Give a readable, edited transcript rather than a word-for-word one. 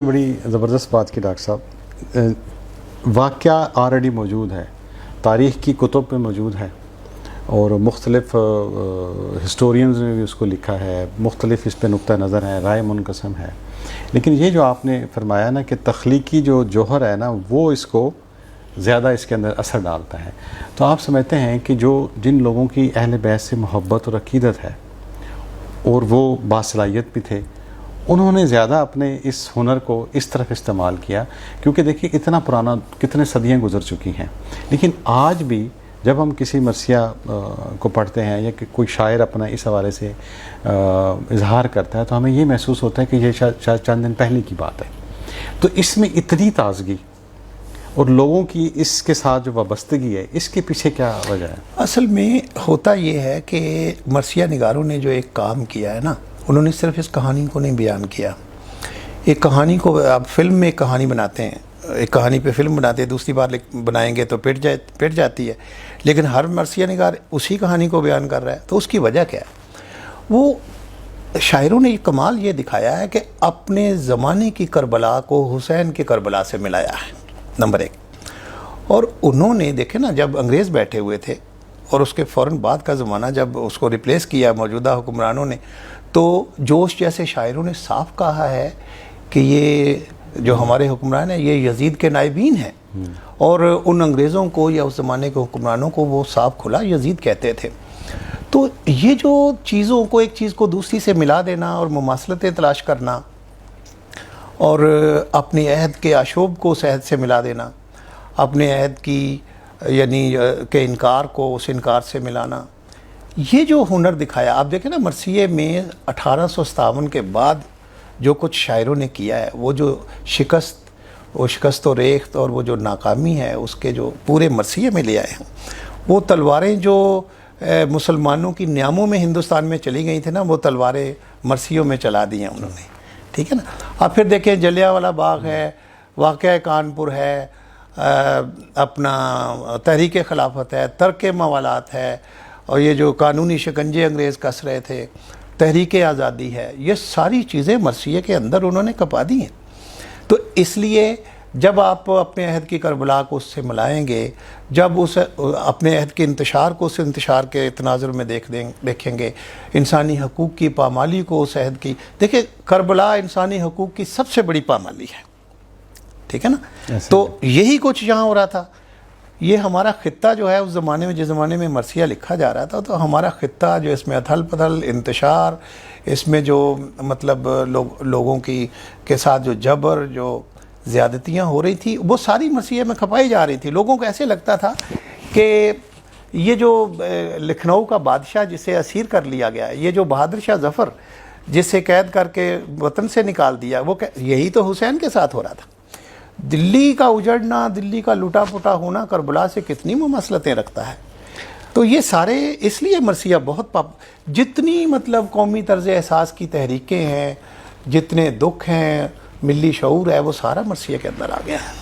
بڑی زبردست بات کی ڈاکٹر صاحب، واقعہ آلریڈی موجود ہے، تاریخ کی کتب میں موجود ہے اور مختلف ہسٹورینز نے بھی اس کو لکھا ہے، مختلف اس پہ نقطہ نظر ہے، رائے منقسم ہے، لیکن یہ جو آپ نے فرمایا نا کہ تخلیقی جو جوہر ہے نا وہ اس کو زیادہ اس کے اندر اثر ڈالتا ہے، تو آپ سمجھتے ہیں کہ جن لوگوں کی اہل بیت سے محبت اور عقیدت ہے اور وہ باصلاحیت بھی تھے، انہوں نے زیادہ اپنے اس ہنر کو اس طرف استعمال کیا، کیونکہ دیکھیے اتنا پرانا، کتنے صدیاں گزر چکی ہیں، لیکن آج بھی جب ہم کسی مرثیہ کو پڑھتے ہیں یا کہ کوئی شاعر اپنا اس حوالے سے اظہار کرتا ہے تو ہمیں یہ محسوس ہوتا ہے کہ یہ شاید چند دن پہلے کی بات ہے، تو اس میں اتنی تازگی اور لوگوں کی اس کے ساتھ جو وابستگی ہے، اس کے پیچھے کیا وجہ ہے؟ اصل میں ہوتا یہ ہے کہ مرثیہ نگاروں نے جو ایک کام کیا ہے نا، انہوں نے صرف اس کہانی کو نہیں بیان کیا۔ ایک کہانی کو آپ فلم میں ایک کہانی بناتے ہیں، ایک کہانی پہ فلم بناتے ہیں، دوسری بار بنائیں گے تو پٹ جاتی ہے، لیکن ہر مرثیہ نگار اسی کہانی کو بیان کر رہا ہے، تو اس کی وجہ کیا ہے؟ وہ شاعروں نے کمال یہ دکھایا ہے کہ اپنے زمانے کی کربلا کو حسین کی کربلا سے ملایا ہے، نمبر ایک۔ اور انہوں نے دیکھے نا، جب انگریز بیٹھے ہوئے تھے اور اس کے فوراً بعد کا زمانہ جب اس کو ریپلیس کیا موجودہ حکمرانوں نے، تو جوش جیسے شاعروں نے صاف کہا ہے کہ یہ جو ہمارے حکمران ہیں یہ یزید کے نائبین ہیں، اور ان انگریزوں کو یا اس زمانے کے حکمرانوں کو وہ صاف کھلا یزید کہتے تھے۔ تو یہ جو چیزوں کو، ایک چیز کو دوسری سے ملا دینا اور مماثلتیں تلاش کرنا اور اپنی عہد کے آشوب کو اس عہد سے ملا دینا، اپنے عہد کی یعنی کہ انکار کو اس انکار سے ملانا، یہ جو ہنر دکھایا۔ آپ دیکھیں نا، مرثیے میں 1857 کے بعد جو کچھ شاعروں نے کیا ہے، وہ جو شکست و ریخت اور وہ جو ناکامی ہے اس کے جو پورے مرثیے میں لے آئے ہیں، وہ تلواریں جو مسلمانوں کی نیاموں میں ہندوستان میں چلی گئی تھیں نا، وہ تلواریں مرثیوں میں چلا دی ہیں انہوں نے، ٹھیک ہے نا۔ آپ پھر دیکھیں جلیانوالہ باغ ہے، واقعہ کانپور ہے، اپنا تحریک خلافت ہے، ترک موالات ہے، اور یہ جو قانونی شکنجے انگریز کس رہے تھے، تحریک آزادی ہے، یہ ساری چیزیں مرثیے کے اندر انہوں نے کپا دی ہیں۔ تو اس لیے جب آپ اپنے عہد کی کربلا کو اس سے ملائیں گے، جب اس اپنے عہد کے انتشار کو اس انتشار کے تناظر میں دیکھیں گے، انسانی حقوق کی پامالی کو اس عہد کی، دیکھیں کربلا انسانی حقوق کی سب سے بڑی پامالی ہے، ٹھیک ہے نا۔ تو یہی کچھ یہاں ہو رہا تھا۔ یہ ہمارا خطہ جو ہے اس زمانے میں، جس زمانے میں مرثیہ لکھا جا رہا تھا، تو ہمارا خطہ جو اس میں اتھل پتھل انتشار، اس میں جو مطلب لوگوں کے ساتھ جو جبر، جو زیادتیاں ہو رہی تھی، وہ ساری مرثیے میں کھپائی جا رہی تھی۔ لوگوں کو ایسے لگتا تھا کہ یہ جو لکھنؤ کا بادشاہ جسے اسیر کر لیا گیا، یہ جو بہادر شاہ ظفر جسے قید کر کے وطن سے نکال دیا، وہ یہی تو حسین کے ساتھ ہو رہا تھا۔ دلی کا اجڑنا، دلی کا لوٹا پھوٹا ہونا کربلا سے کتنی مماثلتیں رکھتا ہے۔ تو یہ سارے اس لیے مرثیہ بہت جتنی مطلب قومی طرز احساس کی تحریکیں ہیں، جتنے دکھ ہیں، ملی شعور ہے، وہ سارا مرثیہ کے اندر آ گیا ہے۔